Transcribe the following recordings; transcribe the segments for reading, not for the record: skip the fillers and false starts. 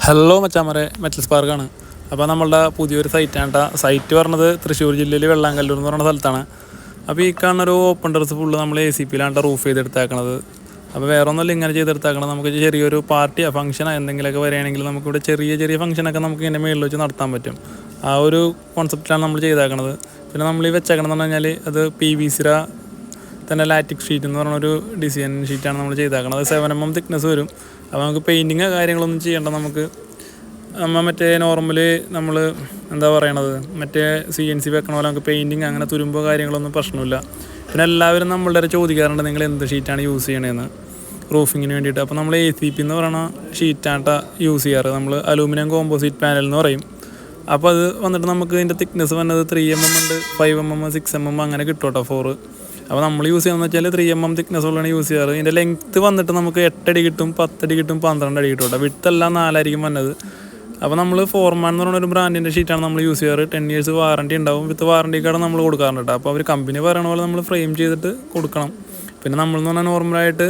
Hello മച്ചാമരെ, metal സ്പാർക്കാണ്. അപ്പോൾ നമ്മളുടെ പുതിയൊരു സൈറ്റാണ്. സൈറ്റ് പറഞ്ഞത് തൃശ്ശൂർ ജില്ലയിൽ വെള്ളാങ്കല്ലൂർ എന്ന് പറയുന്ന സ്ഥലത്താണ്. അപ്പോൾ ഈ കാണുന്നൊരു ഓപ്പൺ ടെറസ് ഫുള്ള് നമ്മൾ ACP-ലാണ് റൂഫ് ചെയ്തെടുത്തേക്കണത്. അപ്പോൾ വേറെ ഒന്നുമില്ല, ഇങ്ങനെ ചെയ്തെടുത്തേക്കണം. നമുക്ക് ചെറിയൊരു പാർട്ടിയോ ഫംഗ്ഷനോ എന്തെങ്കിലുമൊക്കെ വരികയാണെങ്കിൽ നമുക്കിവിടെ ചെറിയ ഫംഗ്ഷനൊക്കെ നമുക്ക് ഇതിൻ്റെ മുകളിൽ വെച്ച് നടത്താൻ പറ്റും. ആ ഒരു കോൺസെപ്റ്റിലാണ് നമ്മൾ ചെയ്തേക്കണത്. പിന്നെ നമ്മൾ ഈ വെച്ചേക്കണമെന്ന് പറഞ്ഞാൽ അത് PVC തന്നെ ലാറ്റിക് ഷീറ്റ് എന്ന് പറഞ്ഞൊരു ഡിസൈൻ ഷീറ്റാണ് നമ്മൾ ചെയ്തേക്കണത്. 7mm തിക്നെസ് വരും. അപ്പോൾ നമുക്ക് പെയിൻറ്റിങ് കാര്യങ്ങളൊന്നും ചെയ്യേണ്ട. നമുക്ക് മറ്റേ നോർമല് നമ്മൾ എന്താ പറയണത്, മറ്റേ CNC വെക്കണ പോലെ നമുക്ക് പെയിൻറ്റിങ് അങ്ങനെ തുരുമ്പോ കാര്യങ്ങളൊന്നും പ്രശ്നമില്ല. പിന്നെ എല്ലാവരും നമ്മളുടെ ചോദിക്കാറുണ്ട്, നിങ്ങൾ എന്ത് ഷീറ്റാണ് യൂസ് ചെയ്യണതെന്ന് റൂഫിങ്ങിന് വേണ്ടിയിട്ട്. അപ്പോൾ നമ്മൾ ACP എന്ന് പറയുന്ന ഷീറ്റാണ് യൂസ് ചെയ്യാറ്. നമ്മൾ അലൂമിനിയം കോമ്പോസിറ്റ് പാനൽ എന്ന് പറയും. അപ്പോൾ അത് വന്നിട്ട് നമുക്ക് ഇതിൻ്റെ തിക്നെസ് വന്നത് 3mm ഉണ്ട്, 5mm, 6mm അങ്ങനെ കിട്ടും കേട്ടോ. 4. അപ്പോൾ നമ്മൾ യൂസ് ചെയ്യുന്നത് വെച്ചാൽ 3mm തിക്നെസ് ഉള്ളതാണ് യൂസ് ചെയ്യാറ്. ഇതിൻ്റെ ലെങ്ത്ത് വന്നിട്ട് നമുക്ക് 8 അടി കിട്ടും, 10 അടി കിട്ടും, 12 അടി കിട്ടും കേട്ടോ. വിട്ടെല്ലാം 4 ആയിരിക്കും വന്നത്. അപ്പോൾ നമ്മൾ ഫോർമാൻ എന്ന് പറയുന്ന ഒരു ബ്രാൻഡിൻ്റെ ഷീറ്റാണ് നമ്മൾ യൂസ് ചെയ്യാറ്. 10 years വാറണ്ടി ഉണ്ടാവും. വിത്ത് വാറണ്ടി കാർഡ് നമ്മൾ കൊടുക്കാറുണ്ട് കേട്ടോ. അപ്പോൾ അവർ കമ്പനി പറയണ പോലെ നമ്മൾ ഫ്രെയിം ചെയ്തിട്ട് കൊടുക്കണം. പിന്നെ നമ്മളെന്ന് പറഞ്ഞാൽ നോർമലായിട്ട്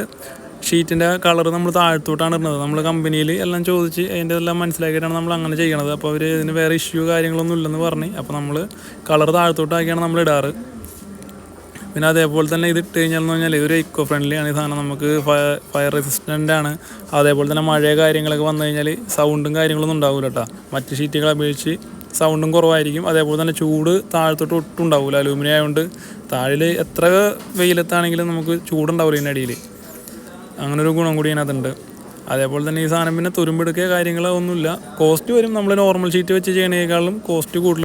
ഷീറ്റിൻ്റെ കളർ നമ്മൾ താഴ്ത്തോട്ടാണ് ഇടുന്നത്. നമ്മൾ കമ്പനിയിൽ എല്ലാം ചോദിച്ച് അതിൻ്റെ എല്ലാം മനസ്സിലാക്കിയിട്ടാണ് നമ്മൾ അങ്ങനെ ചെയ്യണത്. അപ്പോൾ അവർ ഇതിന് വേറെ ഇഷ്യൂ കാര്യങ്ങളൊന്നും ഇല്ലെന്ന് പറഞ്ഞ് അപ്പോൾ നമ്മൾ കളർ താഴ്ത്തോട്ടാക്കിയാണ് നമ്മൾ ഇടാറ്. പിന്നെ അതേപോലെ തന്നെ ഇത് ഇട്ട് കഴിഞ്ഞാൽ ഇതൊരു ഇക്കോ ഫ്രണ്ട്ലി ആണ്. ഈ സാധനം നമുക്ക് ഫയർ റെസിസ്റ്റൻ്റ് ആണ്. അതേപോലെ തന്നെ മഴ കാര്യങ്ങളൊക്കെ വന്നു കഴിഞ്ഞാൽ സൗണ്ടും കാര്യങ്ങളൊന്നും ഉണ്ടാവില്ല കേട്ടോ. മറ്റ് ഷീറ്റുകളെ അപേക്ഷിച്ച് സൗണ്ടും കുറവായിരിക്കും. അതേപോലെ തന്നെ ചൂട് താഴത്തോട്ട് ഒട്ടും ഉണ്ടാവില്ല. അലൂമിനിയം ആയതുകൊണ്ട് താഴെ എത്ര വെയിലത്താണെങ്കിലും നമുക്ക് ചൂടുണ്ടാവില്ല ഇതിൻ്റെ അടിയിൽ. അങ്ങനൊരു ഗുണം കൂടി അതിനകത്തുണ്ട്. അതേപോലെ തന്നെ ഈ സാധനം പിന്നെ തുരുമ്പെടുക്കുക കാര്യങ്ങളൊന്നുമില്ല. കോസ്റ്റ് വരും, നമ്മൾ നോർമൽ ഷീറ്റ് വെച്ച് ചെയ്യണേക്കാളും കോസ്റ്റ് കൂടുതൽ.